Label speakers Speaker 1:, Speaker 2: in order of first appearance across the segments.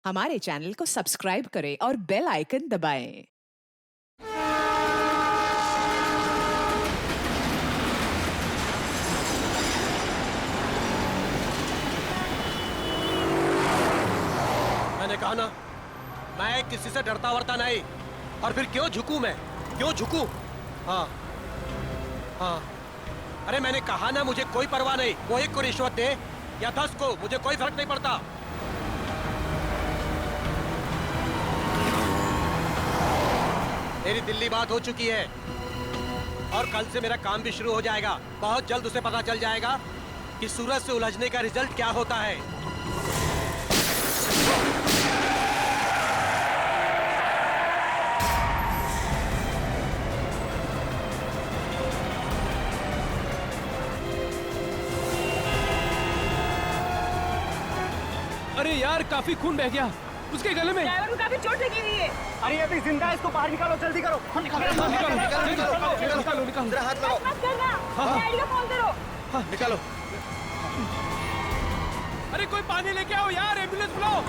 Speaker 1: हमारे चैनल को सब्सक्राइब करें और बेल आइकन दबाएं।
Speaker 2: मैंने कहा ना, मैं किसी से डरता वरता नहीं। और फिर क्यों झुकूं मैं? क्यों झुकूं? हाँ हाँ, अरे मैंने कहा ना, मुझे कोई परवाह नहीं। वो 1 को रिश्वत दे या 10 को, मुझे कोई फर्क नहीं पड़ता। मेरी दिल्ली बात हो चुकी है और कल से मेरा काम भी शुरू हो जाएगा। बहुत जल्द उसे पता चल जाएगा कि सूरज से उलझने का रिजल्ट क्या होता है।
Speaker 3: अरे यार, काफी खून बह गया उसके गले में।
Speaker 4: ड्राइवर को काफी चोट लगी हुई है।
Speaker 5: अरे अभी जिंदा है, इसको बाहर निकालो, जल्दी करो।
Speaker 3: निकालो।
Speaker 5: जरा हाथ लगाओ।
Speaker 4: मत करना, डैडी को फोन करो।
Speaker 5: निकालो।
Speaker 3: अरे कोई पानी लेके आओ यार, एम्बुलेंस बुलाओ।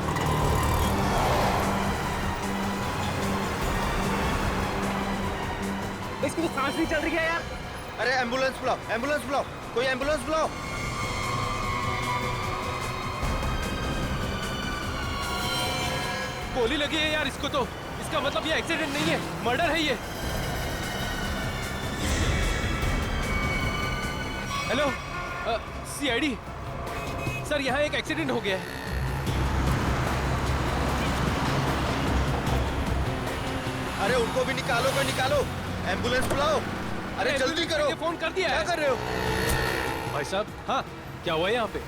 Speaker 5: इसकी तो सांस नहीं चल रही है यार। अरे एम्बुलेंस बुलाओ, एम्बुलेंस बुलाओ, कोई एम्बुलेंस बुलाओ।
Speaker 3: गोली लगी है यार इसको तो। इसका मतलब ये एक्सीडेंट नहीं है, मर्डर है ये। हेलो, सीआईडी सर, यहाँ एक एक्सीडेंट हो गया है।
Speaker 5: अरे उनको भी निकालो, कोई निकालो, एम्बुलेंस बुलाओ। अरे जल्दी करो।
Speaker 3: फोन कर दिया
Speaker 5: क्या
Speaker 3: है।
Speaker 5: कर रहे हो?
Speaker 3: भाई साहब, हाँ क्या हुआ है यहाँ पे?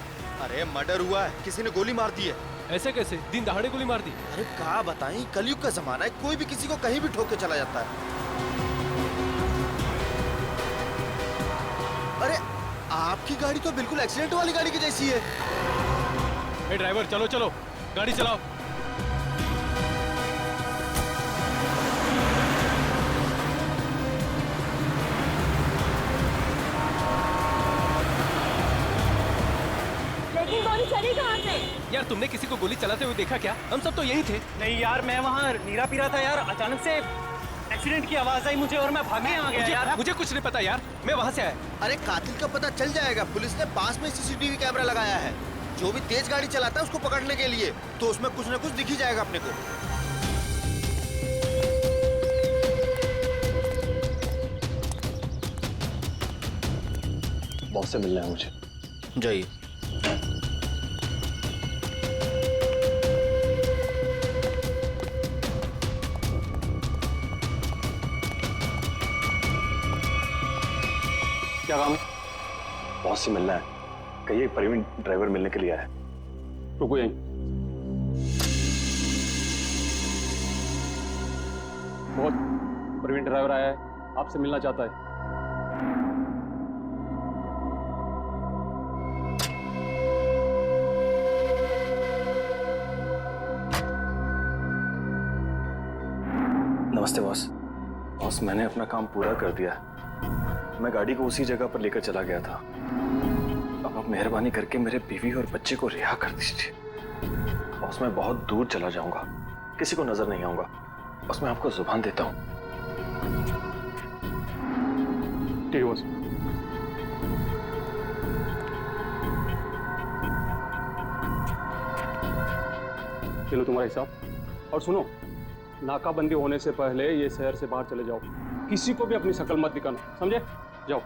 Speaker 5: अरे मर्डर हुआ है, किसी ने गोली मार दी है।
Speaker 3: ऐसे कैसे? दिन दहाड़े गोली मार दी?
Speaker 5: अरे क्या बताएं, कलयुग का जमाना है, कोई भी किसी को कहीं भी ठोक के चला जाता है। अरे आपकी गाड़ी तो बिल्कुल एक्सीडेंट वाली गाड़ी की जैसी है।
Speaker 3: ए ड्राइवर, चलो चलो, गाड़ी चलाओ।
Speaker 4: लेकिन गोली चली कहाँ से?
Speaker 3: यार तुमने किसी को गोली चलाते हुए देखा क्या? हम सब तो यही थे।
Speaker 6: नहीं यार, मैं वहाँ नीरा पी रहा था यार, अचानक से एक्सीडेंट की आवाज आई मुझे और मैं भागे आ गया यार।
Speaker 3: मुझे कुछ नहीं पता यार, मैं वहाँ से आया।
Speaker 5: अरे कातिल का पता चल जाएगा, पुलिस ने पास में सीसीटीवी कैमरा लगाया है। जो भी तेज गाड़ी चलाता है उसको पकड़ने के लिए, तो उसमें कुछ न कुछ दिख ही जाएगा अपने को।
Speaker 7: बॉस से मिलना है मुझे।
Speaker 5: जाइए।
Speaker 7: क्या काम है? बॉस से मिलना है। कहिए प्रवीण ड्राइवर मिलने के लिए आया है। रुको यहीं। बहुत प्रवीण ड्राइवर आया है, आपसे मिलना चाहता है। नमस्ते बॉस। बॉस, मैंने अपना काम पूरा कर दिया। मैं गाड़ी को उसी जगह पर लेकर चला गया था। अब आप मेहरबानी करके मेरे बीवी और बच्चे को रिहा कर दीजिए। बॉस, मैं बहुत दूर चला जाऊंगा, किसी को नजर नहीं आऊंगा। बस मैं आपको जुबान देता हूं। ठीक है बॉस। चलो तुम्हारा हिसाब। और सुनो, नाकाबंदी होने से पहले ये शहर से बाहर चले जाओ। किसी को भी अपनी शक्ल मत दिखाना, समझे? जाओ।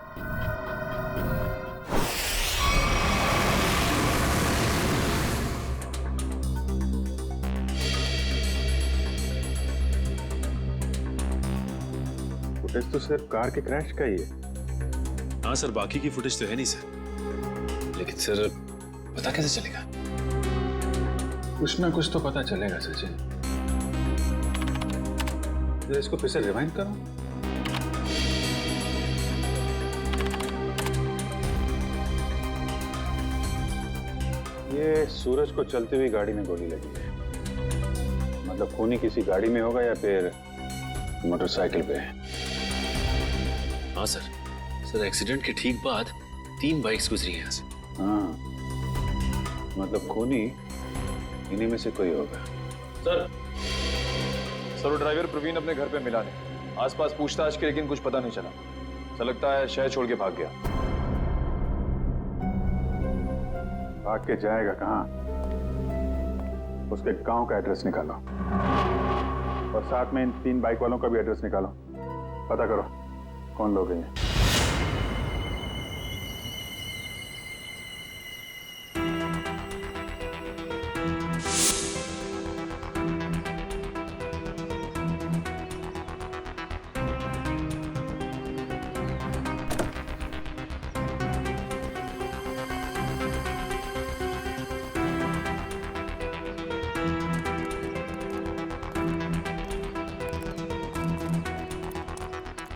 Speaker 8: फुटेज तो सिर्फ कार के क्रैश का ही है।
Speaker 9: हाँ सर, बाकी की फुटेज तो है नहीं सर। लेकिन सर, पता कैसे चलेगा?
Speaker 8: कुछ ना कुछ तो पता चलेगा सचिन। जरा इसको फिर से रिवाइंड करो। ये सूरज को चलती हुई गाड़ी में गोली लगी है। मतलब खूनी किसी गाड़ी में होगा या फिर मोटरसाइकिल पे।
Speaker 9: हाँ सर। सर, एक्सीडेंट के ठीक बाद 3 बाइक्स गुजरी हैं यहाँ से।
Speaker 8: हाँ, मतलब खूनी इन्हीं में से कोई होगा।
Speaker 9: सर वो ड्राइवर प्रवीण अपने घर पे मिला नहीं। आसपास पूछताछ की लेकिन कुछ पता नहीं चला। ऐसा लगता है शहर छोड़ के भाग गया।
Speaker 8: भाग के जाएगा कहाँ? उसके गांव का एड्रेस निकालो और साथ में इन 3 बाइक वालों का भी एड्रेस निकालो। पता करो कौन लोग हैं ये।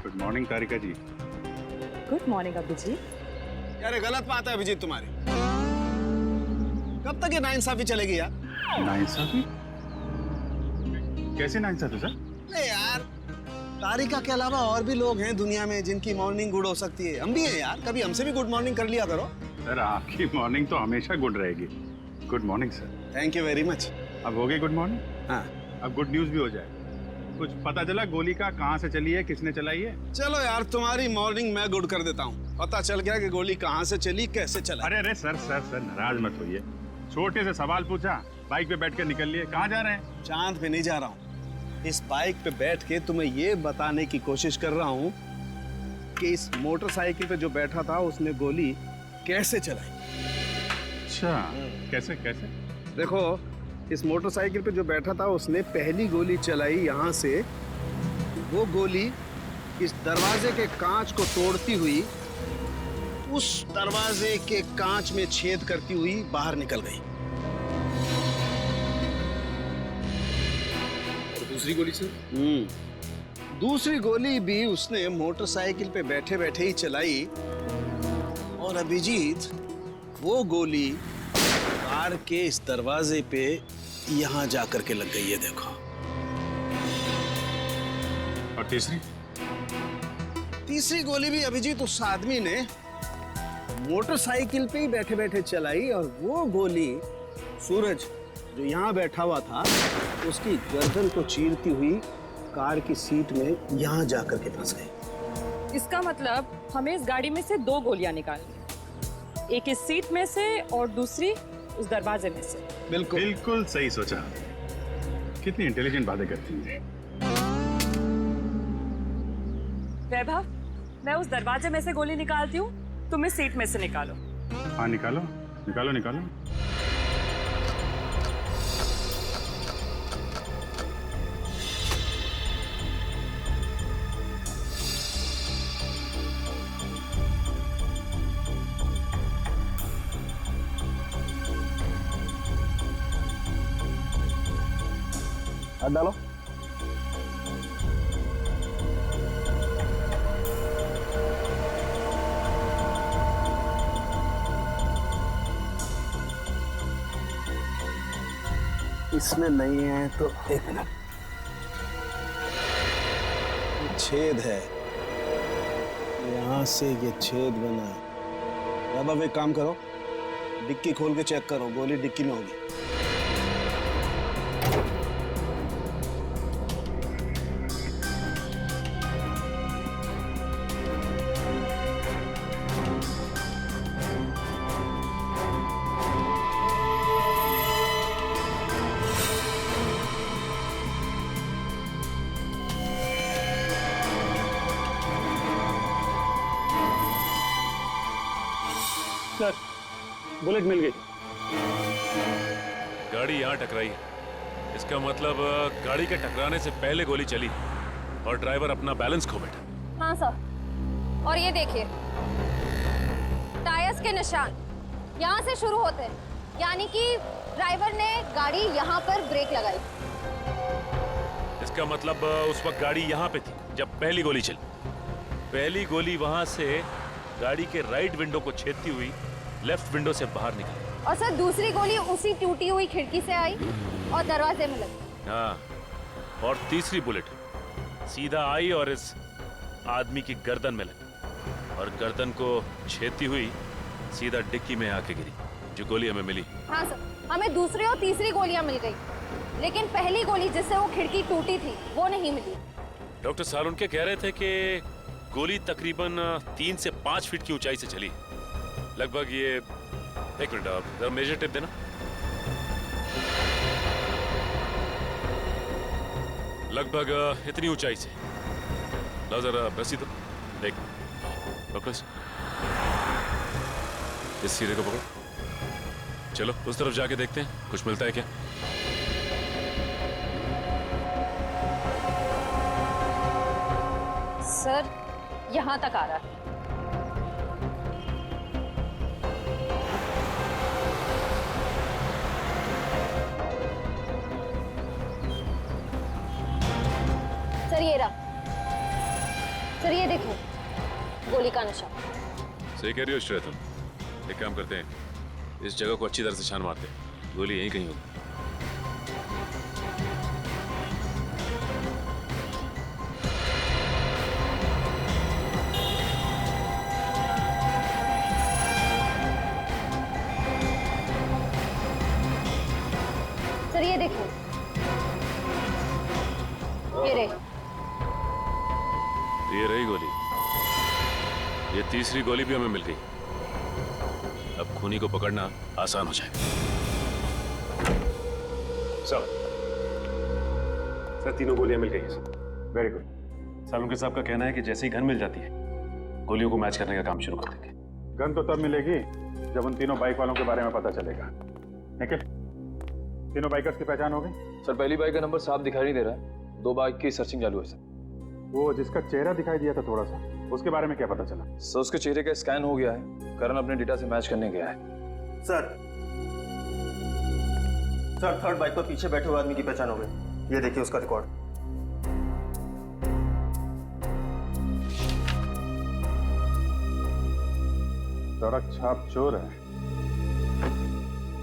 Speaker 8: Good morning Tarika ji.
Speaker 4: Good morning Abhijeet.
Speaker 5: यार ये गलत बात है अभिजीत तुम्हारी। कब तक ये नाइंसाफी चलेगी यार?
Speaker 8: नाइंसाफी? कैसे नाइंसाफी सर?
Speaker 5: नहीं यार, तारिका के अलावा और भी लोग हैं दुनिया में जिनकी मॉर्निंग गुड हो सकती है। हम भी हैं यार, कभी हमसे भी गुड मॉर्निंग कर लिया करो।
Speaker 8: सर आपकी मॉर्निंग तो हमेशा गुड रहेगी। Good morning sir.
Speaker 5: Thank you very much.
Speaker 8: अब हो गई गुड मॉर्निंग?
Speaker 5: हाँ,
Speaker 8: अब गुड न्यूज भी हो जाए। कुछ पता चला गोली का कहाँ से चली है, किसने चलाई है?
Speaker 5: चलो यार तुम्हारी मॉर्निंग मैं गुड कर देता हूँ। पता चल गया कि गोली कहाँ से चली, कैसे चला।
Speaker 8: अरे अरे सर सर सर नाराज मत होइए। छोटे से सवाल पूछा, बाइक पे बैठ कर निकल लिए। कहाँ जा रहे हैं?
Speaker 5: चांद पे नहीं जा रहा हूँ। इस बाइक पे बैठ के तुम्हें ये बताने की कोशिश कर रहा हूँ कि इस मोटरसाइकिल पे जो बैठा था उसने गोली कैसे चलाई।
Speaker 8: अच्छा, कैसे कैसे?
Speaker 5: देखो, इस मोटरसाइकिल पे जो बैठा था उसने पहली गोली चलाई यहाँ से। वो गोली इस दरवाजे के कांच को तोड़ती हुई उस दरवाजे के कांच में छेद करती हुई बाहर निकल गई।
Speaker 9: और दूसरी गोली सर?
Speaker 5: दूसरी गोली भी उसने मोटरसाइकिल पे बैठे बैठे ही चलाई। और अभिजीत, वो गोली कार के इस दरवाजे पे यहाँ जाकर के लग गई है, देखो।
Speaker 8: और तीसरी?
Speaker 5: तीसरी गोली भी अभिजीत उस आदमी ने मोटरसाइकिल पे ही बैठे बैठे चलाई। और वो गोली सूरज जो यहाँ बैठा हुआ था उसकी गर्दन को चीरती हुई कार की सीट में यहाँ जाकर के फंस गई।
Speaker 4: इसका मतलब हमें इस गाड़ी में से 2 गोलियां निकालनी, एक इस सीट में से और दूसरी उस दरवाजे में से।
Speaker 5: बिल्कुल
Speaker 8: बिल्कुल सही सोचा। कितनी इंटेलिजेंट बातें करती हैं।
Speaker 4: वैभव, मैं उस दरवाजे में से गोली निकालती हूँ, तुम इस सीट में से निकालो।
Speaker 8: हाँ निकालो निकालो निकालो।
Speaker 5: हाथ डालो। इसमें नहीं है तो एक मिनट। छेद है, यहां से ये छेद बना है। अब एक काम करो, डिक्की खोल के चेक करो, गोली डिक्की में होगी।
Speaker 8: सर बुलेट मिल गई।
Speaker 10: गाड़ी यहाँ टकराई है, इसका मतलब गाड़ी के टकराने से पहले गोली चली और ड्राइवर अपना बैलेंस खो बैठा।
Speaker 11: हाँ सर, और ये देखिए टायर्स के निशान यहाँ से शुरू होते हैं, यानी कि ड्राइवर ने गाड़ी यहाँ पर ब्रेक लगाई।
Speaker 10: इसका मतलब उस वक्त गाड़ी यहाँ पे थी जब पहली गोली चली। पहली गोली वहां से गाड़ी के राइट विंडो को छेदती हुई लेफ्ट विंडो से बाहर निकली।
Speaker 11: और सर दूसरी गोली उसी टूटी हुई खिड़की से आई और दरवाजे में लगी।
Speaker 10: हाँ, और तीसरी बुलेट सीधा आई और इस आदमी की गर्दन में लगी और गर्दन को छेदती हुई सीधा डिक्की में आके गिरी, जो गोली हमें मिली।
Speaker 11: हाँ सर, हमें दूसरी और तीसरी गोलियां मिल गई। लेकिन पहली गोली जिससे वो खिड़की टूटी थी वो नहीं मिली।
Speaker 10: डॉक्टर सालुनके कह रहे थे कि गोली तकरीबन 3 से 5 फीट की ऊंचाई से चली। लगभग ये, एक मिनट आप जरा मेजर टेप देना। लगभग इतनी ऊंचाई से। ला जरा रस्सी दो। देख डॉक्टर, इस सिरे को पकड़ो। चलो उस तरफ जाके देखते हैं कुछ मिलता है क्या।
Speaker 11: सर यहाँ तक आ रहा है। सर ये रहा। सर ये देखो, गोली का निशान।
Speaker 10: सही कह रही हो श्रेया तुम। एक काम करते हैं, इस जगह को अच्छी तरह से छान मारते हैं। गोली यहीं कहीं होगी।
Speaker 11: सर ये देखो, ये रही।
Speaker 10: ये रही गोली। ये तीसरी गोली भी हमें मिल गई। अब खूनी को पकड़ना आसान हो जाएगा।
Speaker 8: सर तीनों गोलियां मिल गई हैं सर। Very good.
Speaker 9: सालुनके साहब का कहना है कि जैसे ही गन मिल जाती है गोलियों को मैच करने का काम शुरू कर देंगे।
Speaker 8: गन तो तब मिलेगी जब उन तीनों बाइक वालों के बारे में पता चलेगा। निखिल, तीनों बाइकर्स की पहचान हो गई?
Speaker 9: सर पहली बाइक का नंबर साफ दिखाई नहीं दे रहा है। 2 बाइक की सर्चिंग चालू है सर।
Speaker 8: वो जिसका चेहरा दिखाई दिया था थोड़ा सा, उसके बारे में क्या पता चला?
Speaker 9: सर उसके चेहरे का स्कैन हो गया है। करण अपने डेटा से मैच करने गया है।
Speaker 6: सर थर्ड बाइक पर पीछे बैठे हुए आदमी की पहचान हो गई। ये देखिए उसका रिकॉर्ड।
Speaker 8: सड़क छाप चोर है,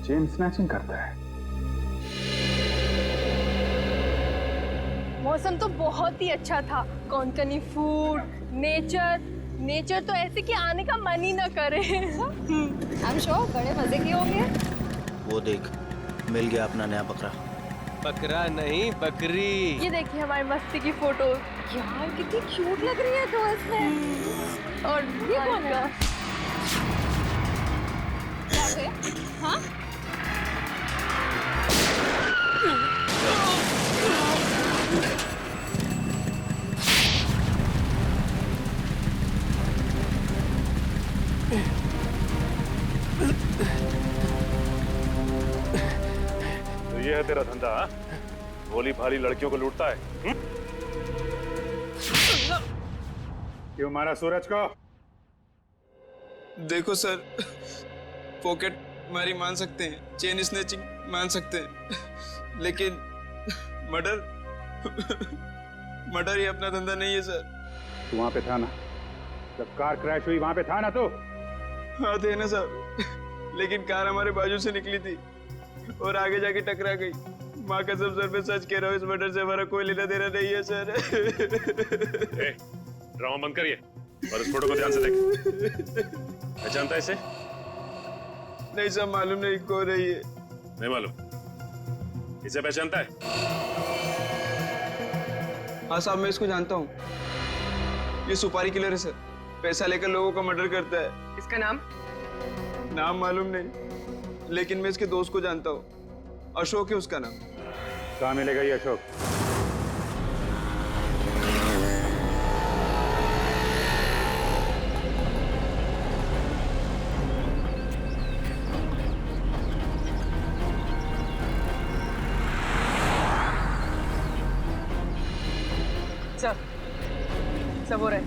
Speaker 8: चेन स्नैचिंग करता है।
Speaker 12: मौसम तो बहुत ही अच्छा था। कोंकणी फूड, नेचर तो ऐसे कि आने का मन ही ना करे।
Speaker 11: I'm sure बड़े मजे की होंगे।
Speaker 6: वो देख, मिल गया अपना नया बकरा।
Speaker 3: बकरा नहीं, बकरी।
Speaker 12: ये देखिए हमारी मस्ती की फोटो।
Speaker 11: यार कितनी क्यूट लग रही है तो इसमें।
Speaker 12: और ये कौन का?
Speaker 11: हाँ?
Speaker 10: तो ये है तेरा धंधा? भोली भाली लड़कियों को लूटता है।
Speaker 8: क्यों मारा सूरज को?
Speaker 13: देखो सर, पॉकेट मारी मान सकते हैं, चेन स्नैचिंग मान सकते हैं, लेकिन मर्डर ही अपना धंधा नहीं है सर।
Speaker 8: तू वहां पे था ना जब कार क्रैश हुई? वहां पे था ना तू?
Speaker 13: हाँ थे ना सर, लेकिन कार हमारे बाजू से निकली थी और आगे जाके टकरा गई। माँ कसम सर पे सच कह रहा हूँ, इस मर्डर से हमारा कोई लेना देना नहीं है सर।
Speaker 10: ड्रामा बंद करिए और इस फोटो को ध्यान से देख। पहचानता है इसे?
Speaker 13: नहीं सर, मालूम नहीं कौन है ये।
Speaker 10: नहीं मालूम? इसे पहचानता है?
Speaker 13: हाँ साहब, मैं इसको जानता हूँ। ये सुपारी किलर है सर, पैसा लेकर लोगों का मर्डर करता है।
Speaker 12: इसका नाम?
Speaker 13: नाम मालूम नहीं, लेकिन मैं इसके दोस्त को जानता हूँ। अशोक है उसका नाम।
Speaker 8: कहाँ मिलेगा ये अशोक?
Speaker 12: सब हो रहा है।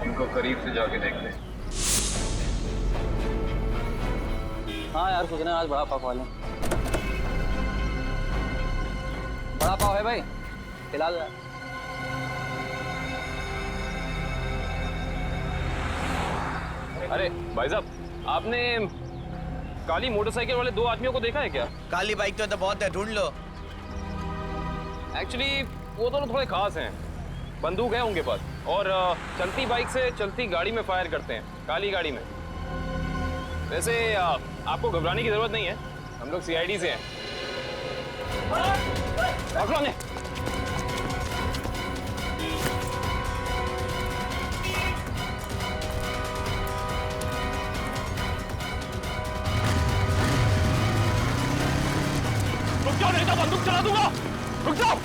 Speaker 9: इनको करीब से जाके देख ले।
Speaker 6: हाँ यार, सोच रहे हैं आज बड़ा पाव खा लें। बड़ा पाव है भाई, फिलहाल।
Speaker 3: अरे भाई साहब, आपने काली मोटरसाइकिल वाले 2 आदमियों को देखा है क्या?
Speaker 6: काली बाइक तो बहुत है, ढूंढ लो।
Speaker 3: एक्चुअली वो दोनों थोड़े खास हैं। बंदूक है उनके पास और चलती बाइक से चलती गाड़ी में फायर करते हैं, काली गाड़ी में। वैसे आपको घबराने की जरूरत नहीं है, हम लोग सीआईडी से हैं। पकड़ो ने। रुक जाओ नहीं तो बंदूक चला दूंगा। रुक जाओ।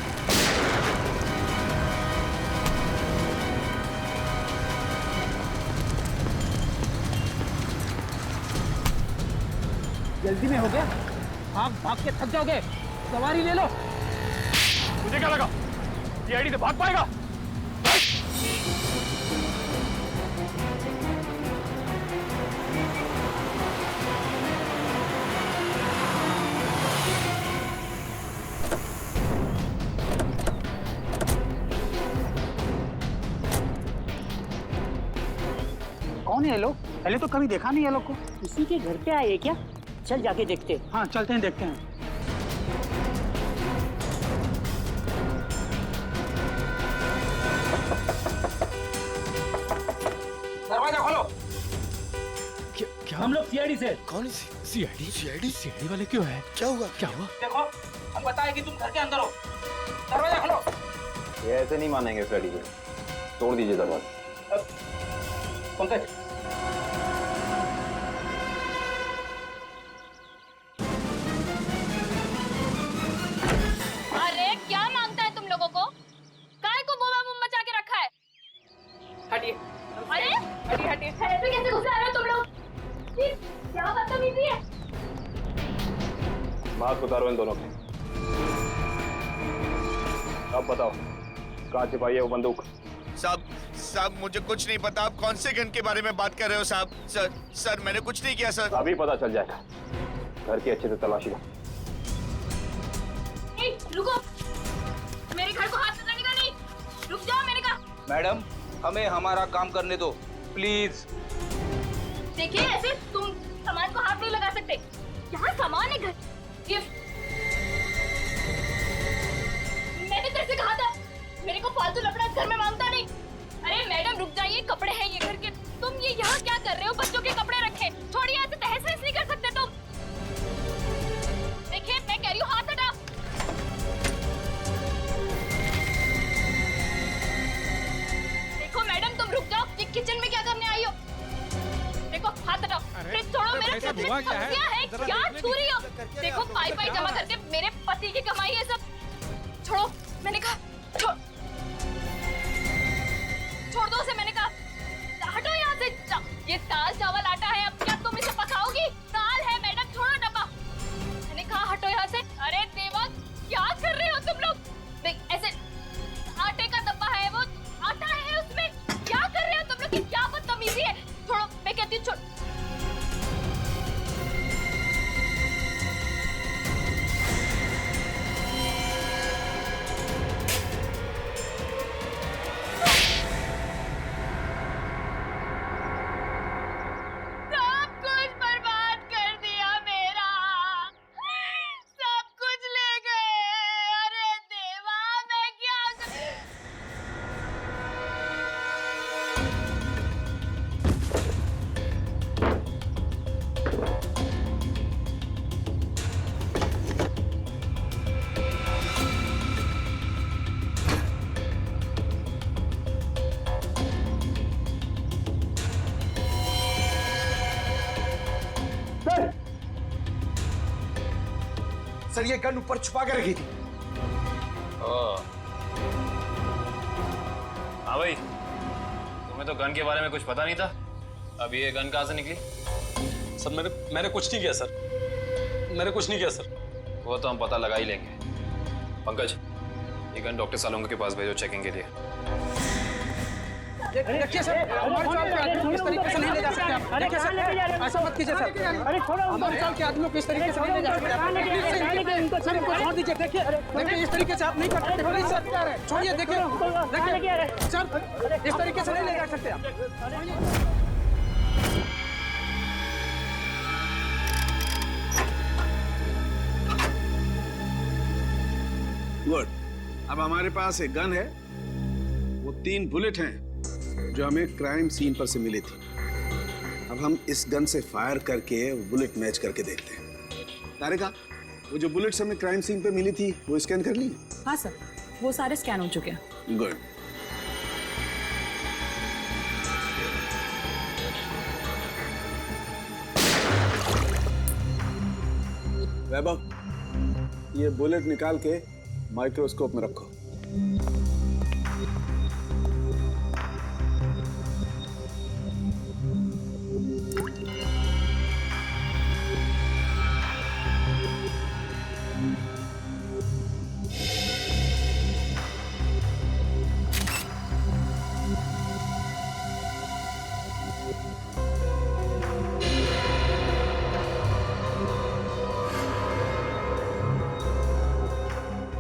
Speaker 6: जल्दी में हो गया, भाग भाग के थक जाओगे, सवारी ले लो।
Speaker 3: मुझे क्या लगा सीआईडी से भाग पाएगा?
Speaker 6: कौन है ये लोग? पहले तो कभी देखा नहीं है लोग को।
Speaker 14: किसी के घर पे आए क्या? चल जाके देखते हैं।
Speaker 6: हाँ चलते हैं, देखते हैं। दरवाजा खोलो।
Speaker 3: क्या?
Speaker 14: हम लोग सीआईडी से।
Speaker 3: कौन सीआईडी? सीआईडी वाले क्यों है? क्या हुआ?
Speaker 6: देखो, हम बताए कि तुम घर के अंदर हो। दरवाजा खोलो।
Speaker 8: ये ऐसे नहीं मानेंगे फ्रेडी को, तोड़ दीजिए दरवाजा।
Speaker 6: पंकज,
Speaker 11: अरे क्या मांगता है तुम लोगों को? काय को बोबा मुंह मचा के रखा है?
Speaker 6: हटिए।
Speaker 11: अरे
Speaker 6: हटिए हटिए।
Speaker 11: ऐसे कैसे घुस आ रहे हो तुम लोग? ये क्या बदतमीजी है?
Speaker 8: मास्क उतारो इन दोनों के। अब बताओ कहाँ छिपाई है वो बंदूक?
Speaker 15: साहब मुझे कुछ नहीं पता। आप कौन से गन के बारे में बात कर रहे हो साहब? सर मैंने कुछ नहीं किया सर।
Speaker 8: अभी पता चल जाएगा। घर की अच्छे से तलाशी लो।
Speaker 11: रुको, मेरे घर को हाथ लगाने का नहीं। रुक जाओ, मैंने कहा।
Speaker 6: मैडम, हमें हमारा काम करने दो प्लीज।
Speaker 11: देखिए, ऐसे तुम सामान को हाथ नहीं लगा सकते। यहाँ सामान है, घर गिफ्ट। मैंने तेरे से कहा था मेरे को फालतू लफड़ा घर में मांगता नहीं। अरे मैडम रुक जाइए, कपड़े हैं ये घर के। तुम ये यहाँ क्या कर रहे हो? बच्चों के कपड़े रखे, छोड़िए। ऐसे तहस नहस नहीं कर सकते तुम। देखिए मैं कह रही हूँ, हाथ हटा। देखो मैडम तुम रुक जाओ। ये किचन में क्या करने आई हो? देखो हाथ हटाओ। फ्रिज छोड़ो। मेरा क्या है? क्या छू रही हो? देखो पाई पाई जमा करके मेरे पति की कमाई है सब। छोड़ो, मैंने कहा छोड़ दो उसे, मैंने कहा। हटो यहाँ से। ये दाल चावल आटा है, अब क्या तुम इसे पकाओगी? दाल है मैडम, छोड़ो डब्बा। मैंने कहा हटो यहाँ से। अरे देवा, क्या कर रहे हो तुम लोग? देख ऐसे आटे का डब्बा है, वो आटा है उसमें। क्या कर रहे हो तुम लोग? क्या बदतमीजी है? छोड़ो, मैं कहती हूँ छोड़।
Speaker 15: सर ये गन ऊपर छुपा के रखी थी।
Speaker 3: हाँ भाई, तुम्हें तो गन के बारे में कुछ पता नहीं था। अब ये गन कहाँ से निकली?
Speaker 16: सर मैंने कुछ नहीं किया सर। मैंने कुछ नहीं किया सर।
Speaker 3: वो तो हम पता लगा ही लेंगे। पंकज, ये गन डॉक्टर सालोंगे के पास भेजो चेकिंग के लिए।
Speaker 6: देखिए सर, हमारे चाल के आदमी इस तरीके से नहीं ले जा सकते आप। देखिए सर, ऐसा मत कीजिए सर। हमारे चाल के आदमियों को इस तरीके से नहीं ले जा सकते आप। सर इनको छोड़ दीजिए। देखिए इस तरीके से आप नहीं कर सकते। प्लीज सर छोड़िए। देखिए सर, इस तरीके से नहीं ले जा सकते आप।
Speaker 5: गुड। अब हमारे पास एक गन है, वो 3 बुलेट हैं जो हमें क्राइम सीन पर से मिली थी। अब अब हम इस गन से फायर करके बुलेट मैच करके देखते हैं। तारिका, वो जो बुलेट्स हमें क्राइम सीन पे मिली थी वो स्कैन कर ली?
Speaker 4: हाँ सर, वो सारे स्कैन हो चुके हैं।
Speaker 5: गुड। वैभव, ये बुलेट निकाल के माइक्रोस्कोप में रखो।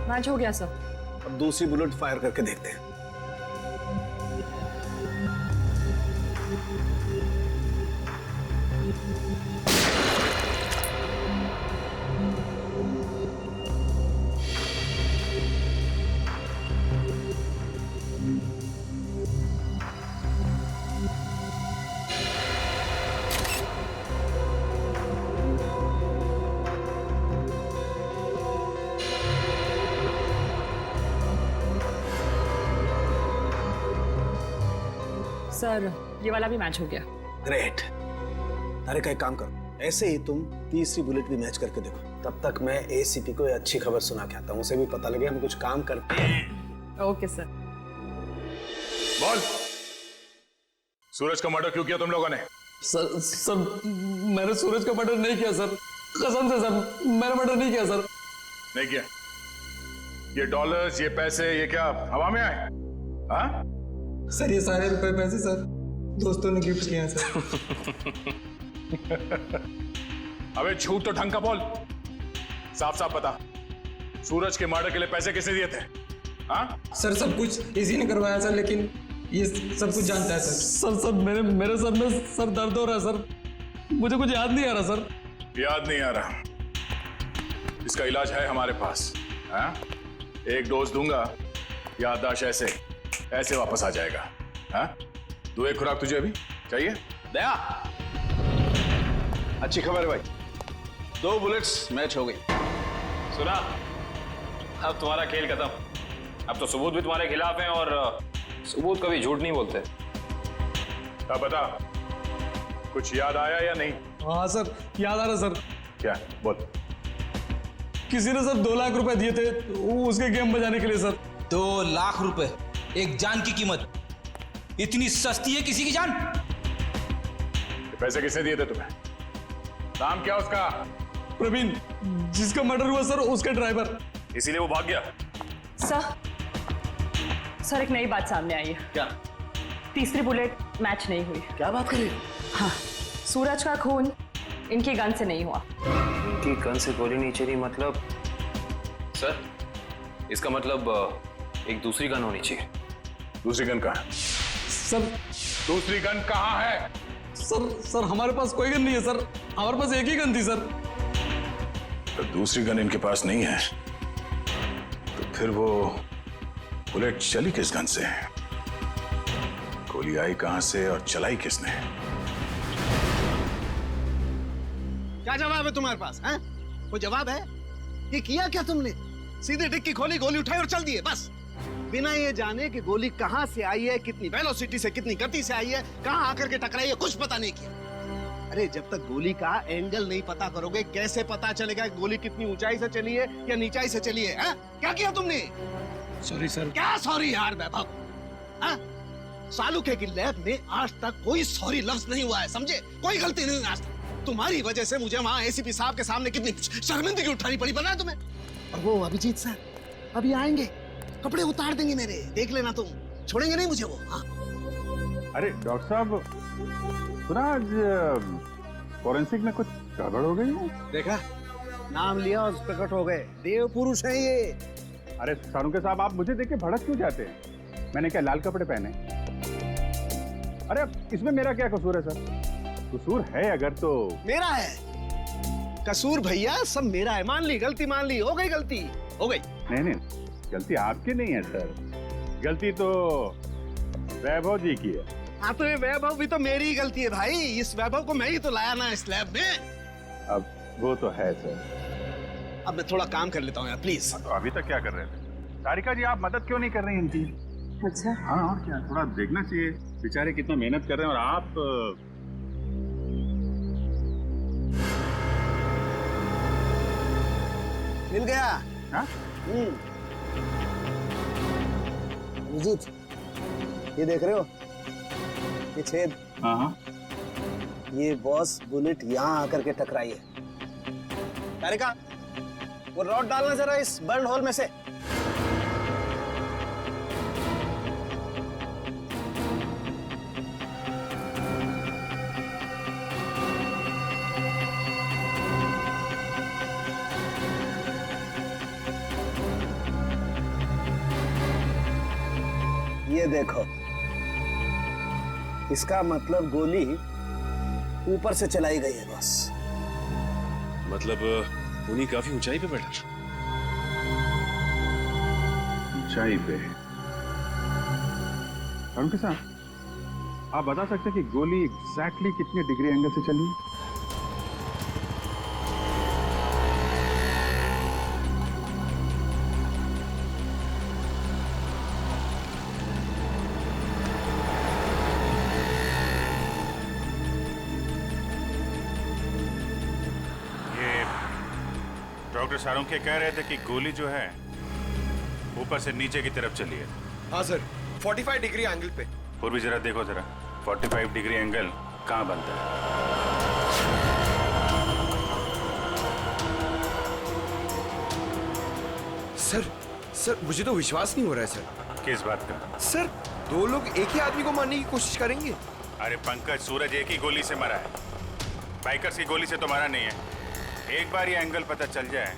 Speaker 4: मैच हो गया सर।
Speaker 5: अब दूसरी बुलेट फायर करके देखते हैं।
Speaker 4: सर, ये वाला भी मैच हो गया।
Speaker 5: ग्रेट। अरे का एक काम करो, ऐसे ही तुम तीसरी बुलेट भी मैच करके देखो। तब तक मैं एसीपी को अच्छी खबर सुना के आता हूँ, उसे भी पता लगे हम कुछ काम करते हैं।
Speaker 4: Okay sir.
Speaker 9: बोल, सूरज का मर्डर क्यों किया तुम लोगों ने?
Speaker 16: सर मैंने सूरज का मर्डर नहीं किया सर, कसम से सर, मैंने मर्डर नहीं किया सर।
Speaker 9: नहीं किया? ये डॉलर्स, ये पैसे, ये क्या हवा में आए? हाँ?
Speaker 6: सर ये सारे रुपए पैसे सर दोस्तों ने गिफ्ट किए हैं सर।
Speaker 9: अबे झूठ तो ढंग का बोल, साफ साफ बता, सूरज के मर्डर के लिए पैसे किसने दिए थे? हाँ?
Speaker 6: सर सब कुछ इसी ने करवाया सर, लेकिन ये सब कुछ जानता है सर।
Speaker 16: सर मेरे सर में सर दर्द हो रहा है सर, मुझे कुछ याद नहीं आ रहा सर।
Speaker 9: याद नहीं आ रहा? इसका इलाज है हमारे पास। हाँ? एक डोज दूंगा, याददाश्त ऐसे वापस आ जाएगा। हाँ? दो एक खुराक तुझे अभी चाहिए?
Speaker 5: दया, अच्छी खबर है भाई, 2 बुलेट्स मैच हो गई।
Speaker 3: सुना, अब तुम्हारा खेल खत्म। अब तो सबूत भी तुम्हारे खिलाफ हैं और सबूत कभी झूठ नहीं बोलते।
Speaker 9: अब बता, कुछ याद आया या नहीं?
Speaker 16: हाँ सर, याद आ रहा सर।
Speaker 9: क्या? बोल।
Speaker 16: किसी ने सर 2 लाख रुपए दिए थे उसके गेम बजाने के लिए सर।
Speaker 6: 2 लाख रुपए, एक जान की कीमत। इतनी सस्ती है किसी की जान?
Speaker 9: पैसे किसने दिए थे तुम्हें? नाम क्या उसका?
Speaker 16: प्रवीण, जिसका मर्डर हुआ सर, उसका ड्राइवर।
Speaker 3: इसीलिए वो भाग गया?
Speaker 4: सर एक नई बात सामने आई है।
Speaker 3: क्या?
Speaker 4: तीसरी बुलेट मैच नहीं हुई।
Speaker 5: क्या बात कर रही हो?
Speaker 4: हाँ, सूरज का खून इनकी गन से नहीं हुआ।
Speaker 3: इनकी गन से गोली नहीं चली मतलब? सर, इसका मतलब एक दूसरी गन होनी चाहिए।
Speaker 9: दूसरी गन कहाँ है?
Speaker 16: सर
Speaker 9: दूसरी गन कहाँ है?
Speaker 16: सर हमारे पास कोई गन नहीं है सर, हमारे पास एक ही गन थी सर।
Speaker 9: तो दूसरी गन इनके पास नहीं है, तो फिर वो बुलेट चली किस गन से? गोली आई कहां से और चलाई किसने?
Speaker 5: क्या जवाब है तुम्हारे पास? हैं? कोई जवाब है? ये किया क्या तुमने? सीधे डिक्की खोली, गोली उठाई और चल दिए बस, बिना ये जाने कि गोली कहां से आई है, कितनी वेलोसिटी से, कितनी गति से आई है, कहां आकर के टकराई है, कुछ पता नहीं किया। अरे जब तक गोली का एंगल नहीं पता करोगे कैसे पता चलेगा गोली कितनी ऊंचाई से चली है या नीचाई से चली है? क्या किया तुमने?
Speaker 6: Sorry sir.
Speaker 5: क्या सॉरी यार वैभव? सालुके की लैब में आज तक कोई सॉरी लफ्ज नहीं हुआ है, समझे? कोई गलती नहीं आज तक। तुम्हारी वजह से मुझे वहां एसीपी साहब के सामने कितनी शर्मिंदगी उठानी पड़ी, पता है तुम्हें? और वो अभिजीत सर अभी आएंगे, कपड़े उतार देंगे मेरे, देख लेना तुम, छोड़ेंगे नहीं मुझे वो। हाँ।
Speaker 8: अरे डॉक्टर साहब, सुना आज फॉरेंसिक में कुछ गड़बड़ हो गई है?
Speaker 5: देखा, नाम लिया और प्रकट हो गए, देव पुरुष है ये।
Speaker 8: अरे सालुके साहब, आप मुझे देख के भड़क क्यों जाते हैं? मैंने क्या लाल कपड़े पहने? अरे इसमें मेरा क्या कसूर है सर? कसूर है अगर तो
Speaker 5: मेरा है। कसूर भैया सब मेरा है, मान ली गलती, मान ली, हो गई गलती, हो गई।
Speaker 8: नहीं, गलती आपकी नहीं है सर, गलती तो वैभव जी की है।
Speaker 5: हाँ तो ये वैभव भी तो मेरी ही गलती है भाई। इस वैभव को मैं ही तो लाया ना इस लैब में।
Speaker 8: अब वो तो है सर।
Speaker 5: अब मैं थोड़ा काम कर लेता हूँ यार प्लीज।
Speaker 8: तो अभी तक क्या कर रहे थे? सारिका जी आप मदद क्यों नहीं कर रही इनकी?
Speaker 4: अच्छा
Speaker 8: हाँ और क्या, थोड़ा देखना चाहिए बेचारे कितना मेहनत कर रहे हैं और आप
Speaker 5: मिल गया।
Speaker 8: हाँ?
Speaker 5: अभिजीत ये देख रहे हो ये छेद?
Speaker 8: हाँ
Speaker 5: ये बॉस बुलेट यहाँ आकर के टकराई है। तारिका वो रॉड डालना जरा इस बर्न होल में से। ये देखो इसका मतलब गोली ऊपर से चलाई गई है बस।
Speaker 10: मतलब खूनी काफी ऊंचाई पे बैठा।
Speaker 8: ऊंचाई पे। अरुण के साथ आप बता सकते हैं कि गोली एग्जैक्टली कितने डिग्री एंगल से चली?
Speaker 9: डॉक्टर सारुंखे कह रहे थे कि गोली जो है ऊपर से नीचे की तरफ चली है।
Speaker 2: हाँ सर 45 डिग्री एंगल पे।
Speaker 9: और भी जरा देखो जरा 45 डिग्री एंगल कहाँ बनता है?
Speaker 2: सर मुझे तो विश्वास नहीं हो रहा है सर।
Speaker 9: किस बात का?
Speaker 2: सर दो लोग एक ही आदमी को मारने की कोशिश करेंगे।
Speaker 9: अरे पंकज, सूरज एक ही गोली से मरा है, बाइकर्स की गोली से तो मरा नहीं है। एक बार ये एंगल पता चल जाए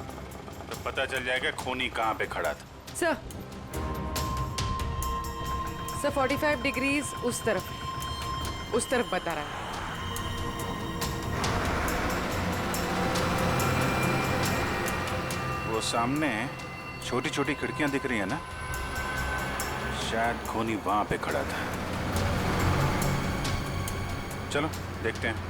Speaker 9: तो पता चल जाएगा खूनी कहाँ पे खड़ा था।
Speaker 4: सर 45 डिग्रीज उस तरफ बता रहा है।
Speaker 9: वो सामने छोटी छोटी खिड़कियां दिख रही है ना, शायद खूनी वहां पे खड़ा था। चलो देखते हैं।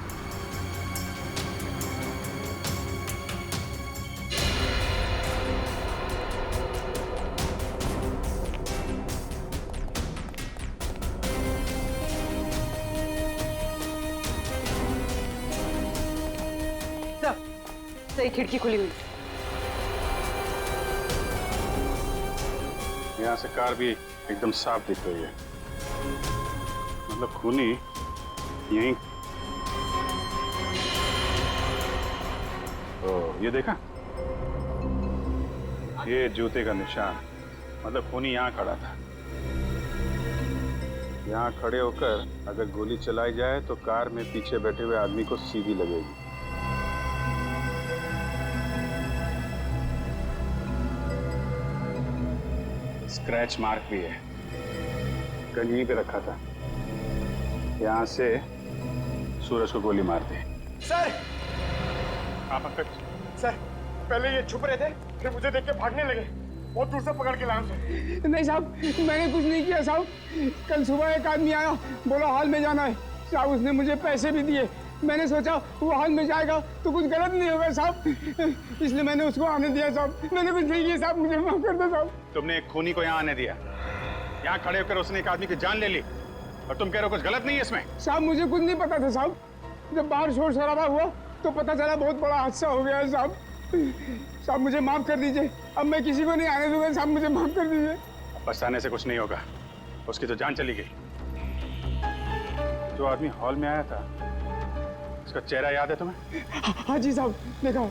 Speaker 4: सही खिड़की खुली हुई।
Speaker 8: यहाँ से कार भी एकदम साफ दिख रही है। मतलब खूनी यहीं। तो ये देखा, ये जूते का निशान, मतलब खूनी यहाँ खड़ा था। यहाँ खड़े होकर अगर गोली चलाई जाए तो कार में पीछे बैठे हुए आदमी को सीधी लगेगी। स्क्रैच मार्क भी है, गन यहीं पे रखा था। यहाँ से सूरज को गोली मार दी।
Speaker 6: सर!
Speaker 8: हाँ पंकज।
Speaker 6: सर, पहले ये छुप रहे थे, फिर मुझे देख के भागने लगे। बहुत दूर से पकड़ के लाया उसे। नहीं साहब, मैंने कुछ नहीं किया साहब। कल सुबह एक आदमी आया, बोला हॉल में जाना है साहब। उसने मुझे पैसे भी दिए। मैंने सोचा वो हॉल में जाएगा तो कुछ गलत नहीं होगा साहब, इसलिए मैंने उसको आने दिया साहब। मैंने कुछ नहीं किया साहब, मुझे माफ कर दो साहब।
Speaker 8: तुमने एक खूनी को यहाँ आने दिया, यहाँ खड़े होकर उसने एक आदमी की जान ले ली, और तुम कह रहे हो कुछ गलत नहीं है इसमें?
Speaker 6: साहब मुझे कुछ नहीं पता था साहब। जब बाहर शोर शराबा हुआ तो पता चला बहुत बड़ा हादसा हो गया है साहब। साहब मुझे माफ कर दीजिए, अब मैं किसी को नहीं आने दूंगा साहब, मुझे माफ कर दीजिए।
Speaker 8: पछताने से कुछ नहीं होगा, उसकी तो जान चली गई। जो आदमी हॉल में आया था उसका चेहरा याद है तुम्हें?
Speaker 6: हाँ जी साहब, देखा।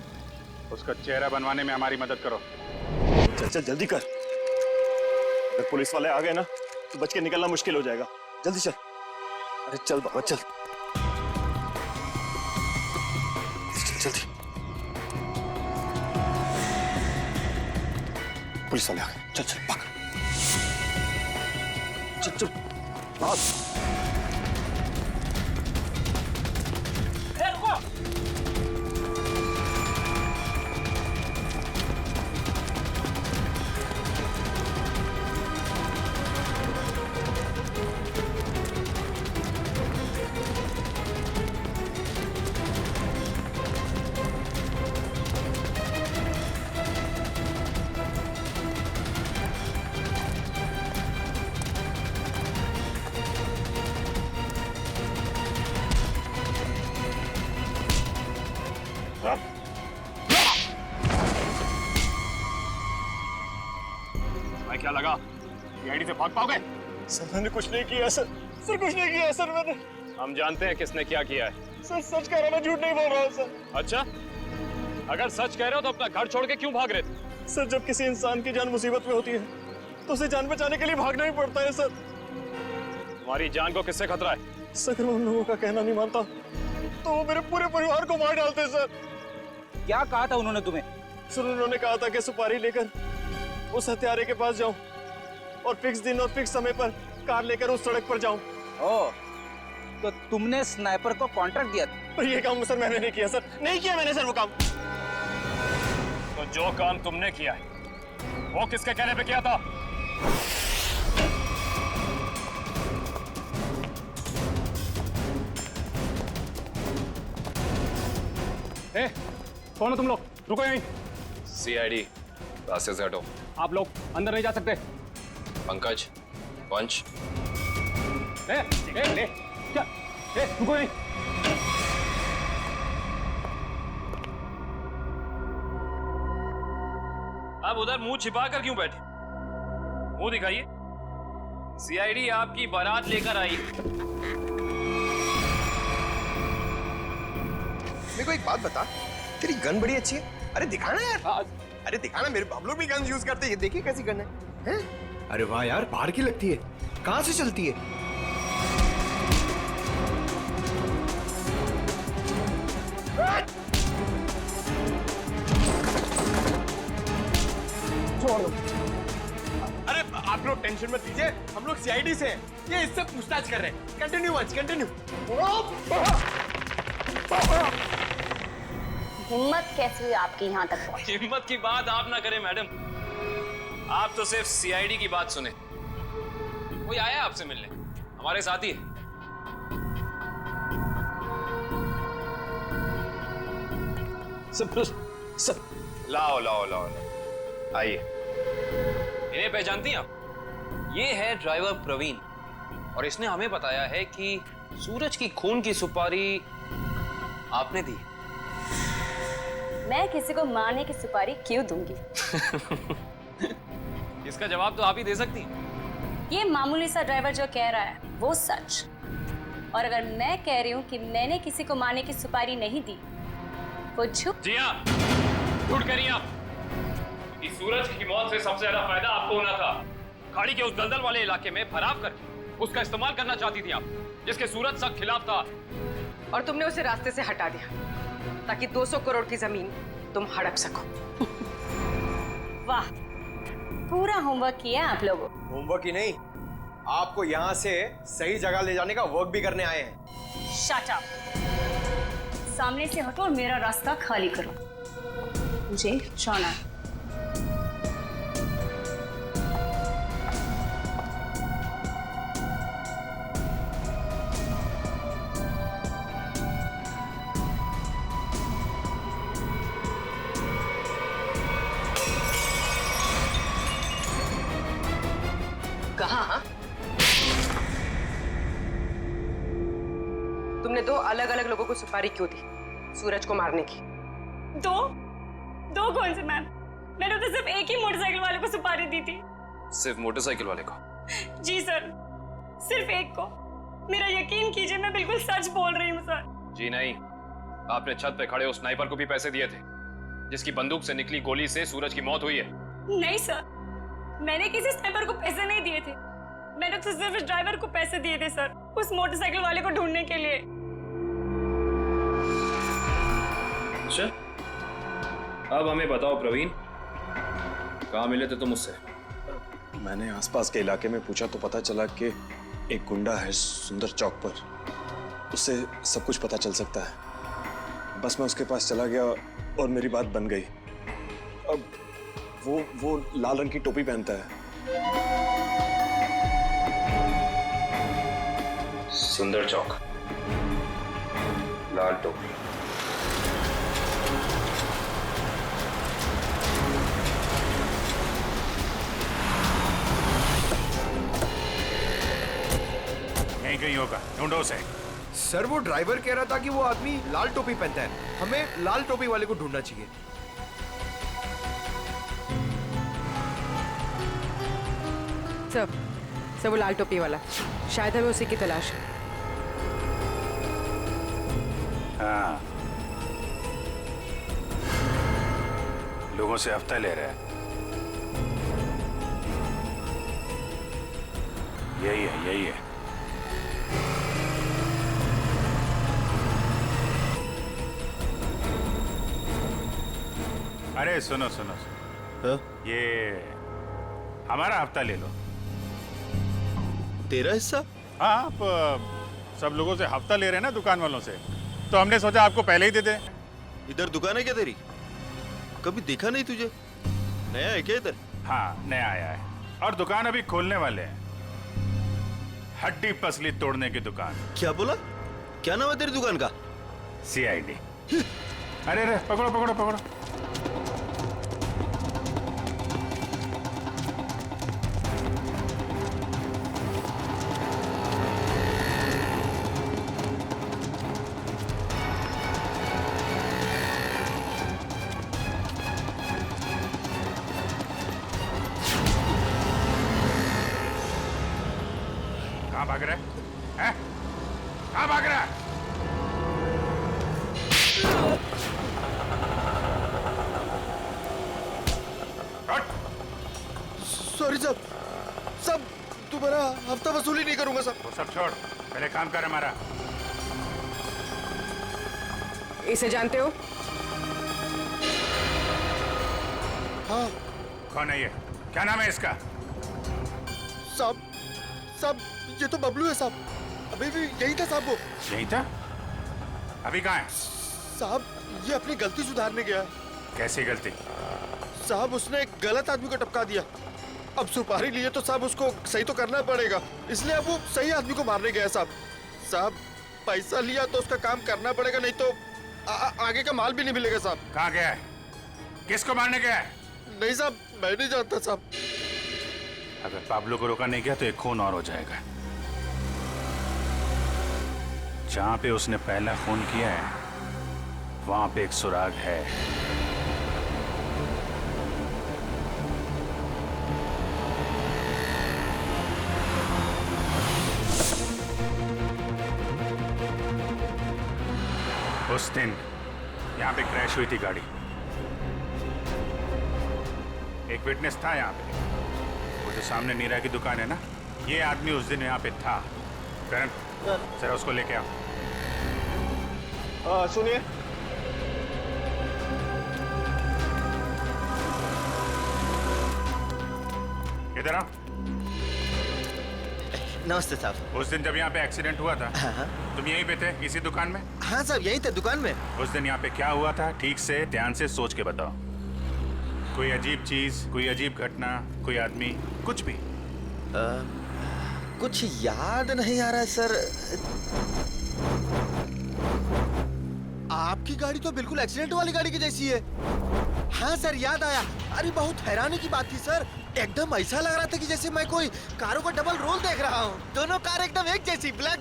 Speaker 8: उसका चेहरा बनवाने में हमारी मदद करो।
Speaker 7: चल चल जल्दी कर, अगर पुलिस वाले आ गए ना तो बच के निकलना मुश्किल हो जाएगा। जल्दी चल। अरे चल बाबा चल, जल्दी। पुलिस वाले आ गए, चल चल भाग। चल चल भाग।
Speaker 3: भाई क्या लगा ये आईडी से भाग पाओगे?
Speaker 7: सर मैंने कुछ नहीं किया सर। सर कुछ नहीं किया सर मैंने।
Speaker 3: हम जानते हैं किसने क्या किया है।
Speaker 7: सर सच कह रहा हूं, झूठ नहीं बोल रहा हूँ सर।
Speaker 3: अच्छा, अगर सच कह रहे हो तो अपना घर छोड़ के क्यों भाग रहे थे?
Speaker 7: सर जब किसी इंसान की जान मुसीबत में होती है तो उसे जान बचाने के लिए भागना ही पड़ता है सर।
Speaker 3: तुम्हारी जान को किससे खतरा है?
Speaker 7: सर अगर मैं उन लोगों का कहना नहीं मानता तो वो मेरे पूरे परिवार को मार डालते सर।
Speaker 6: क्या कहा था उन्होंने तुम्हें?
Speaker 7: सर उन्होंने कहा था कि सुपारी लेकर उस हत्यारे के पास जाऊं और फिक्स दिन और फिक्स समय पर कार लेकर उस सड़क पर जाऊं।
Speaker 6: ओह, तो तुमने स्नाइपर को कॉन्ट्रैक्ट दिया था?
Speaker 7: पर ये काम सर मैंने नहीं किया सर। नहीं किया मैंने सर वो काम।
Speaker 3: तो जो काम तुमने किया है वो किसके कहने पे किया था?
Speaker 8: कौन हो तुम लोग? रुको यहीं।
Speaker 3: सीआईडी, रास्ते से हटो।
Speaker 8: आप लोग अंदर नहीं जा सकते।
Speaker 3: पंकज, पंच।
Speaker 8: क्या? रुको यहीं।
Speaker 3: आप उधर मुंह छिपा कर क्यों बैठे? मुंह दिखाइए। सीआईडी आपकी बारात लेकर आई।
Speaker 15: मेरे को एक बात बता, तेरी गन बड़ी अच्छी है। अरे दिखाना यार। अरे दिखाना, मेरे बाप लोग भी गन यूज करते हैं। ये देखिए कैसी गन है? अरे वाह यार, बाहर की लगती है। कहां से चलती है?
Speaker 6: छोड़ दो।
Speaker 15: अरे आप लोग टेंशन मत लीजिए, हम लोग सीआईडी से हैं। ये इससे पूछताछ कर रहे हैं। Continue once, continue.
Speaker 17: हिम्मत कैसे हुई आपकी यहाँ तक पहुंची?
Speaker 3: हिम्मत की बात आप ना करें मैडम, आप तो सिर्फ सीआईडी की बात सुने। कोई आया आपसे मिलने? हमारे साथी है।
Speaker 7: सब
Speaker 3: लाओ लाओ लाओ, आइए। इन्हें पहचानती हैं आप? ये है ड्राइवर प्रवीण और इसने हमें बताया है कि सूरज की खून की सुपारी आपने दी।
Speaker 17: मैं किसी को मारने की सुपारी क्यों दूंगी?
Speaker 3: इसका जवाब तो आप ही दे सकती हैं।
Speaker 17: ये मामूली सा ड्राइवर जो कह रहा है वो सच, और अगर मैं कह रही हूँ कि मैंने किसी को मारने की सुपारी नहीं दी वो झूठ।
Speaker 3: जी हाँ, झूठ कह रही हैं आप। इस सूरज की मौत से सबसे ज्यादा फायदा आपको होना था। खाड़ी के उस दलदल वाले इलाके में फराव करके उसका इस्तेमाल करना चाहती थी आप, जिसके सूरज सख्त खिलाफ था।
Speaker 18: और तुमने उसे रास्ते से हटा दिया ताकि 200 करोड़ की जमीन तुम हड़प सको।
Speaker 17: वाह, पूरा होमवर्क किया आप लोगों।
Speaker 15: होमवर्क ही नहीं, आपको यहाँ से सही जगह ले जाने का वर्क भी करने आए हैं।
Speaker 17: शट अप, सामने से हटो और मेरा रास्ता खाली करो। मुझे जाना है।
Speaker 18: कहाँ? तुमने 2 अलग-अलग लोगों को सुपारी क्यों दी सूरज को मारने की?
Speaker 19: दो कौन से मैम? मैंने तो सिर्फ एक ही मोटरसाइकिल वाले को सुपारी दी थी।
Speaker 3: सिर्फ मोटरसाइकिल वाले को?
Speaker 19: जी सर, सिर्फ एक को। मेरा यकीन कीजिए, मैं बिल्कुल सच बोल रही हूँ सर।
Speaker 3: जी नहीं, आपने छत पे खड़े उस स्नाइपर को भी पैसे दिए थे जिसकी बंदूक से निकली गोली से सूरज की मौत हुई है।
Speaker 19: नहीं सर, मैंने किसी स्नाइपर को पैसे नहीं दिए थे। मैंने तो सिर्फ ड्राइवर को पैसे दिए थे सर, उस मोटरसाइकिल वाले को ढूंढने के लिए।
Speaker 3: अच्छा, अब हमें बताओ प्रवीण, कहाँ मिले थे तुम उससे?
Speaker 7: मैंने आसपास के इलाके में पूछा तो पता चला कि एक गुंडा है सुंदर चौक पर, उससे सब कुछ पता चल सकता है। बस मैं उसके पास चला गया और मेरी बात बन गई। अब वो लाल रंग की टोपी पहनता है।
Speaker 3: सुंदर चौक, लाल टोपी।
Speaker 9: यहीं कहीं होगा, ढूंढो उसे।
Speaker 15: सर वो ड्राइवर कह रहा था कि वो आदमी लाल टोपी पहनता है, हमें लाल टोपी वाले को ढूंढना चाहिए।
Speaker 18: सर वो लाल टोपी वाला, शायद हमें उसी की तलाश है।
Speaker 9: हाँ, लोगों से हफ्ता ले रहा है। यही है। अरे सुनो। ये हमारा हफ्ता ले लो।
Speaker 15: तेरा हिस्सा?
Speaker 9: हाँ, आप सब लोगों से हफ्ता ले रहे हैं ना दुकान वालों से, तो हमने सोचा आपको पहले ही दे दें।
Speaker 15: इधर दुकान है क्या तेरी? कभी देखा नहीं तुझे? नया है क्या इधर?
Speaker 9: हाँ, नया आया है और दुकान अभी खोलने वाले हैं। हड्डी पसली तोड़ने की दुकान।
Speaker 15: क्या बोला? क्या नाम है तेरी दुकान का?
Speaker 9: CID। अरे पकड़ो। कहाँ भाग रहा है? कहाँ भाग रहा है?
Speaker 15: सॉरी सब तुम्हारा हफ्ता वसूली नहीं करूंगा सब।
Speaker 9: वो सब छोड़, पहले काम कर हमारा।
Speaker 18: इसे जानते हो?
Speaker 15: हाँ।
Speaker 9: कौन है ये? क्या नाम है इसका?
Speaker 15: साहब ये तो बबलू है साहब। अभी भी यही था साहब। वो
Speaker 9: यही था? अभी कहाँ है?
Speaker 15: साहब ये अपनी गलती सुधारने गया है।
Speaker 9: कैसी गलती?
Speaker 15: साहब उसने एक गलत आदमी को टपका दिया। अब सुपारी लिए तो साहब उसको सही तो करना पड़ेगा, इसलिए अब वो सही आदमी को मारने गया साहब। पैसा लिया तो उसका काम करना पड़ेगा, नहीं तो आगे का माल भी नहीं मिलेगा साहब।
Speaker 9: कहाँ गया है? किसको मारने गया है?
Speaker 15: नहीं साहब, मैं नहीं जानता साहब।
Speaker 9: अगर पाब्लो को रोका नहीं गया तो एक खून और हो जाएगा। जहां पे उसने पहला खून किया है वहां पे एक सुराग है। उस दिन यहां पे क्रैश हुई थी गाड़ी। एक विटनेस था यहाँ पे। वो जो सामने नीरा की दुकान है ना, ये आदमी उस दिन यहाँ पे था। करण, जरा उसको लेके आओ।
Speaker 15: सुनिए,
Speaker 9: इधर आओ।
Speaker 15: नमस्ते साहब।
Speaker 9: उस दिन जब यहाँ पे एक्सीडेंट हुआ था, तुम यहीं पे थे, इसी दुकान में?
Speaker 15: हाँ साहब, यहीं थे दुकान में।
Speaker 9: उस दिन यहाँ पे क्या हुआ था, ठीक से ध्यान से सोच के बताओ। कोई अजीब चीज, कोई अजीब घटना, कोई आदमी, कुछ भी?
Speaker 15: कुछ याद नहीं आ रहा है सर। आपकी गाड़ी तो बिल्कुल एक्सीडेंट वाली गाड़ी की जैसी है। हाँ सर, याद आया। अरे बहुत हैरानी की बात थी सर, एकदम ऐसा लग रहा था कि जैसे मैं कोई कारों का डबल रोल देख रहा हूँ। दोनों कार एकदम एक जैसी, ब्लैक।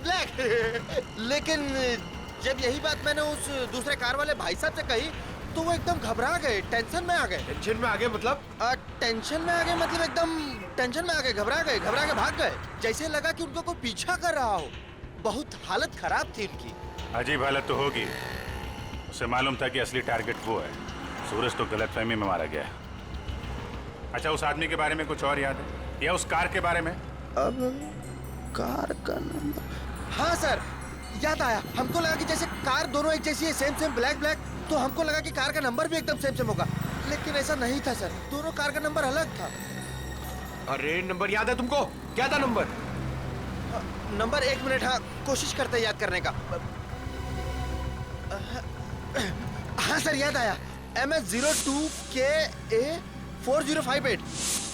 Speaker 15: लेकिन जब यही बात मैंने उस दूसरे कार वाले भाई साहब से कही तो वो एकदम घबरा गए, टेंशन में आ गए। टेंशन में आ गए मतलब? टेंशन में आ गए मतलब एकदम टेंशन में आ गए, घबरा के भाग गए। जैसे लगा कि उनको कोई पीछा कर रहा हो। बहुत हालत खराब थी उनकी।
Speaker 9: अजीब हालत तो होगी। उसे मालूम था कि असली टारगेट वो है। सूरज तो गलतफहमी में मारा गया। अच्छा, उस आदमी के बारे में कुछ और याद है या उस कार के बारे में?
Speaker 15: अब कार का नंबर? हाँ सर, याद आया। हमको लगा कि जैसे कार दोनों एक जैसी है, सेम ब्लैक, तो हमको लगा कि कार का नंबर भी एकदम सेम होगा, लेकिन ऐसा नहीं था सर। दोनों कार का नंबर अलग था। अरे नंबर याद है तुमको? क्या था नंबर? नंबर 1 मिनट, हाँ कोशिश करते याद करने का। हाँ सर, याद आया। MS02KA 4058।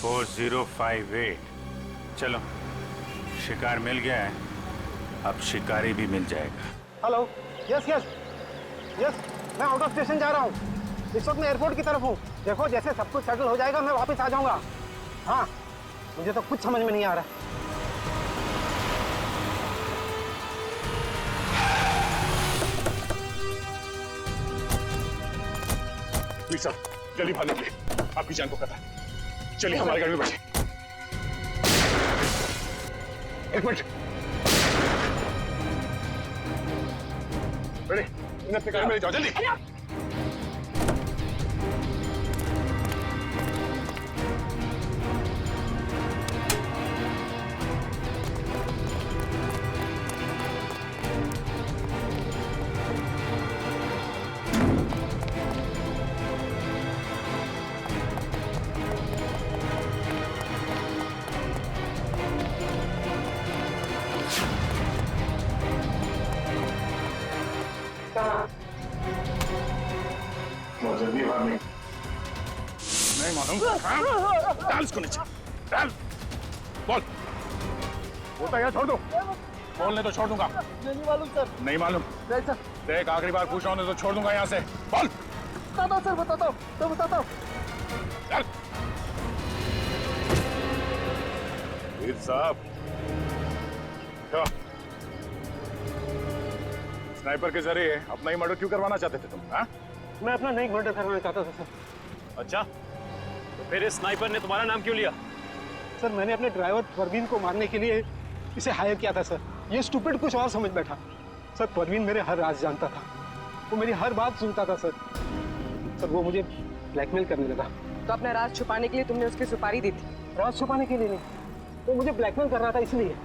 Speaker 9: 4058। चलो, शिकार मिल गया है, अब शिकारी भी मिल जाएगा।
Speaker 6: हेलो, यस, मैं आउट ऑफ स्टेशन जा रहा हूँ। इस वक्त मैं एयरपोर्ट की तरफ हूँ। देखो, जैसे सब कुछ सेटल हो जाएगा मैं वापस आ जाऊंगा। हाँ, मुझे तो कुछ समझ में नहीं आ रहा।
Speaker 9: वीर साहब जल्दी बाहर निकले, आपकी जान को खतरा है। चलिए हमारी गाड़ी में बैठे। एक मिनट, बैठे, इन्हें अपनी गाड़ी में ले जाओ जल्दी। जल्दी बाहर नहीं मालूम। डाल इसको नीचे, डाल। बोल, बोलता है छोड़ दो। बोलने तो छोड़ दूंगा।
Speaker 6: नहीं मालूम सर।
Speaker 9: नहीं मालूम? देख आखिरी बार पूछ रहा हूँ तो छोड़ दूंगा यहाँ से। बोल।
Speaker 6: बताता हूँ सर, बताता हूँ, तो बताता हूँ।
Speaker 9: चल। वीर साहब, क्या स्नाइपर के जरिए अपना ही मर्डर क्यों करवाना चाहते थे तुम? हाँ?
Speaker 6: मैं अपना नहीं मर्डर करवाना चाहता था सर।
Speaker 10: अच्छा, तो फिर इस स्नाइपर ने तुम्हारा नाम क्यों लिया?
Speaker 6: सर मैंने अपने ड्राइवर परवीन को मारने के लिए इसे हायर किया था सर। ये स्टूपिड कुछ और समझ बैठा। सर परवीन मेरे हर राज जानता था, वो मेरी हर बात सुनता था सर। सर वो मुझे ब्लैकमेल करने लगा।
Speaker 18: तो अपना राज छुपाने के लिए तुमने उसकी सुपारी दी थी?
Speaker 6: राज छुपाने के लिए नहीं, वो मुझे ब्लैकमेल कर रहा था इसलिए।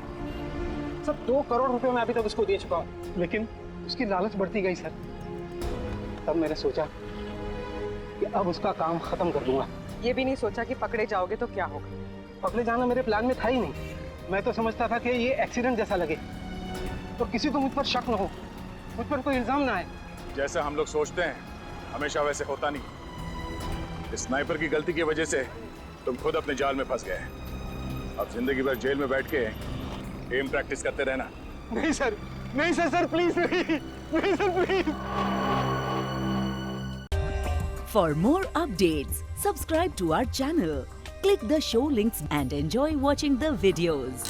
Speaker 6: सर 2 करोड़ रुपए मैं अभी तक उसको दे चुका हूँ, लेकिन उसकी लालच बढ़ती गई सर। तब मैंने सोचा कि अब उसका काम खत्म कर दूंगा।
Speaker 18: ये भी नहीं सोचा कि पकड़े जाओगे तो क्या होगा?
Speaker 6: पकड़े जाना मेरे प्लान में था ही नहीं। मैं तो समझता था कि ये एक्सीडेंट जैसा लगे तो किसी को मुझ पर शक न हो, मुझ पर कोई इल्जाम ना आए।
Speaker 9: जैसे हम लोग सोचते हैं हमेशा वैसे होता नहीं। इस स्नाइपर की गलती की वजह से तुम खुद अपने जाल में फंस गए। अब जिंदगी भर जेल में बैठ के एम प्रैक्टिस करते रहना।
Speaker 6: नहीं सर, नहीं सर, सर प्लीज नहीं, नहीं sir please.
Speaker 1: For more updates, subscribe to our channel, click the show links and enjoy watching the videos.